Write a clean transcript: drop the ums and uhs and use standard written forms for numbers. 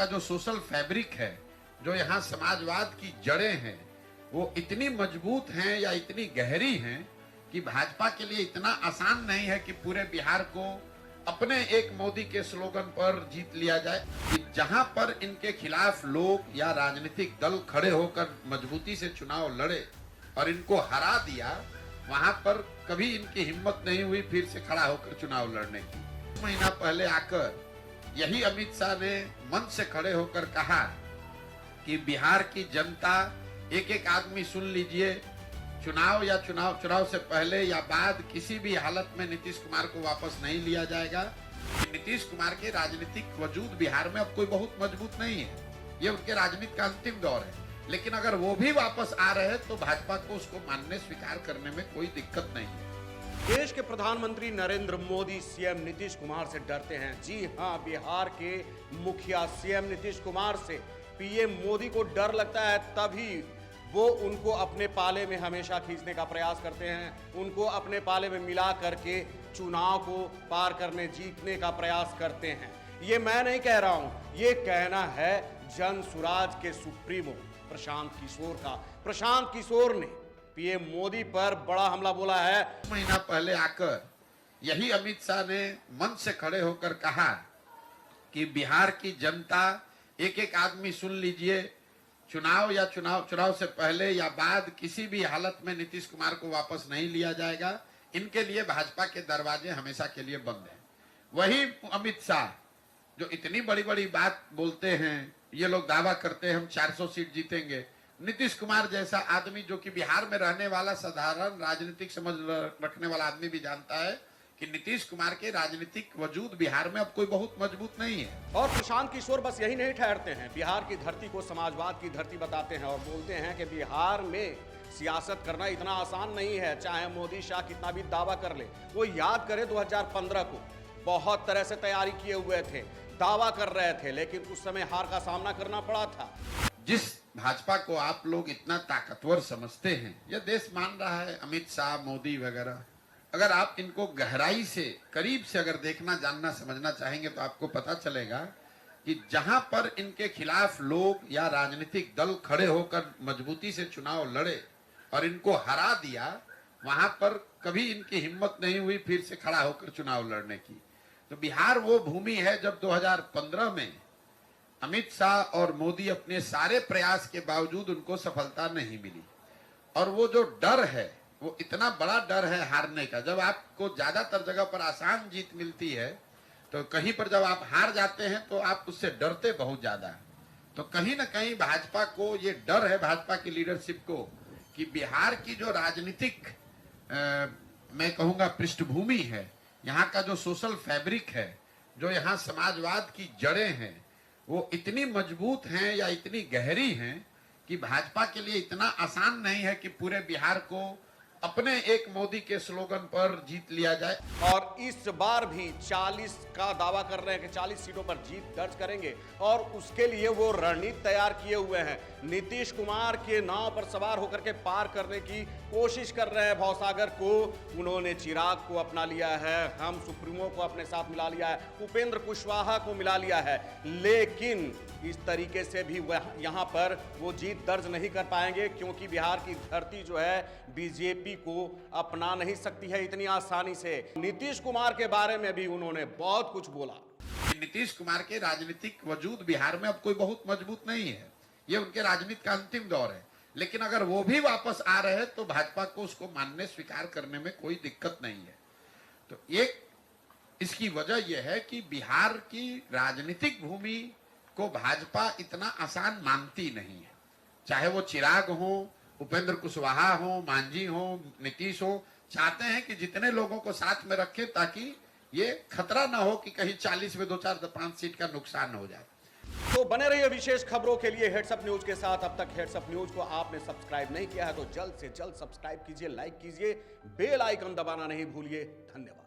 जो social fabric है, जो यहाँ समाजवाद की जड़ें हैं, वो इतनी मजबूत हैं या इतनी गहरी हैं कि भाजपा के लिए इतना आसान नहीं है कि पूरे बिहार को अपने एक मोदी के स्लोगन पर जीत लिया जाए। कि जहां पर इनके खिलाफ लोग या राजनीतिक दल खड़े होकर मजबूती से चुनाव लड़े और इनको हरा दिया, वहां पर कभी इनकी हिम्मत नहीं हुई फिर से खड़ा होकर चुनाव लड़ने की। महीना पहले आकर यही अमित शाह ने मंच से खड़े होकर कहा कि बिहार की जनता, एक एक आदमी सुन लीजिए, चुनाव से पहले या बाद किसी भी हालत में नीतीश कुमार को वापस नहीं लिया जाएगा। नीतीश कुमार के राजनीतिक वजूद बिहार में अब कोई बहुत मजबूत नहीं है, ये उनके राजनीति का अंतिम दौर है। लेकिन अगर वो भी वापस आ रहे हैं तो भाजपा को उसको मानने स्वीकार करने में कोई दिक्कत नहीं है। देश के प्रधानमंत्री नरेंद्र मोदी सीएम नीतीश कुमार से डरते हैं। जी हां, बिहार के मुखिया सीएम नीतीश कुमार से पीएम मोदी को डर लगता है, तभी वो उनको अपने पाले में हमेशा खींचने का प्रयास करते हैं, उनको अपने पाले में मिला करके चुनाव को पार करने, जीतने का प्रयास करते हैं। ये मैं नहीं कह रहा हूं, ये कहना है जन सुराज के सुप्रीमो प्रशांत किशोर का। प्रशांत किशोर ने पीएम मोदी पर बड़ा हमला बोला है। महीना पहले आकर यही अमित शाह ने मंच से खड़े होकर कहा कि बिहार की जनता, एक एक आदमी सुन लीजिए, चुनाव से पहले या बाद किसी भी हालत में नीतीश कुमार को वापस नहीं लिया जाएगा। इनके लिए भाजपा के दरवाजे हमेशा के लिए बंद हैं। वही अमित शाह जो इतनी बड़ी बड़ी बात बोलते हैं, ये लोग दावा करते हैं हम 400 सीट जीतेंगे। नीतीश कुमार जैसा आदमी जो कि बिहार में रहने वाला साधारण राजनीतिक समझ रखने वाला आदमी भी जानता है कि नीतीश कुमार के राजनीतिक वजूद बिहार में अब कोई बहुत मजबूत नहीं है। और प्रशांत किशोर बस यही नहीं ठहरते हैं, बिहार की धरती को समाजवाद की धरती बताते हैं और बोलते हैं कि बिहार में सियासत करना इतना आसान नहीं है, चाहे मोदी शाह कितना भी दावा कर ले। वो याद करे 2015 को बहुत तरह से तैयारी किए हुए थे, दावा कर रहे थे, लेकिन उस समय हार का सामना करना पड़ा था। जिस भाजपा को आप लोग इतना ताकतवर समझते हैं, यह देश मान रहा है, अमित शाह, मोदी वगैरह, अगर आप इनको गहराई से, करीब से अगर देखना, जानना, समझना चाहेंगे तो आपको पता चलेगा कि जहां पर इनके खिलाफ लोग या राजनीतिक दल खड़े होकर मजबूती से चुनाव लड़े और इनको हरा दिया, वहां पर कभी इनकी हिम्मत नहीं हुई फिर से खड़ा होकर चुनाव लड़ने की। तो बिहार वो भूमि है जब 2015 में अमित शाह और मोदी अपने सारे प्रयास के बावजूद उनको सफलता नहीं मिली। और वो जो डर है, वो इतना बड़ा डर है हारने का। जब आपको ज्यादातर जगह पर आसान जीत मिलती है तो कहीं पर जब आप हार जाते हैं तो आप उससे डरते बहुत ज्यादा। तो कहीं ना कहीं भाजपा को ये डर है, भाजपा की लीडरशिप को, कि बिहार की जो राजनीतिक मैं कहूंगा पृष्ठभूमि है, यहाँ का जो सोशल फैब्रिक है, जो यहाँ समाजवाद की जड़ें हैं, वो इतनी मजबूत हैं या इतनी गहरी हैं कि भाजपा के लिए इतना आसान नहीं है कि पूरे बिहार को अपने एक मोदी के स्लोगन पर जीत लिया जाए। और इस बार भी 40 का दावा कर रहे हैं कि 40 सीटों पर जीत दर्ज करेंगे और उसके लिए वो रणनीति तैयार किए हुए हैं। नीतीश कुमार के नाव पर सवार होकर के पार करने की कोशिश कर रहे हैं भवसागर को। उन्होंने चिराग को अपना लिया है, हम सुप्रीमो को अपने साथ मिला लिया है, उपेंद्र कुशवाहा को मिला लिया है, लेकिन इस तरीके से भी यहाँ पर वो जीत दर्ज नहीं कर पाएंगे, क्योंकि बिहार की धरती जो है बीजेपी को अपना नहीं सकती है इतनी आसानी से। नीतीश कुमार के बारे में भी उन्होंने बहुत कुछ बोला। नीतीश कुमार के राजनीतिक वजूद बिहार में अब कोई बहुत मजबूत नहीं है, ये उनके राजनीति का अंतिम दौर है। लेकिन अगर वो भी वापस आ रहे हैं तो भाजपा को उसको मानने, स्वीकार करने में कोई दिक्कत नहीं है। तो एक इसकी वजह यह है कि बिहार की राजनीतिक भूमि को भाजपा इतना आसान मानती नहीं है। चाहे वो चिराग हो, उपेंद्र कुशवाहा हो, मांझी हो, नीतीश हो, चाहते हैं कि जितने लोगों को साथ में रखें ताकि ये खतरा ना हो कि कहीं 40 में 2-4-5 सीट का नुकसान हो जाए। तो बने रहिए विशेष खबरों के लिए हेड्सअप न्यूज के साथ। अब तक हेड्सअप न्यूज को आपने सब्सक्राइब नहीं किया है तो जल्द से जल्द सब्सक्राइब कीजिए, लाइक कीजिए, बेल आइकन दबाना नहीं भूलिए। धन्यवाद।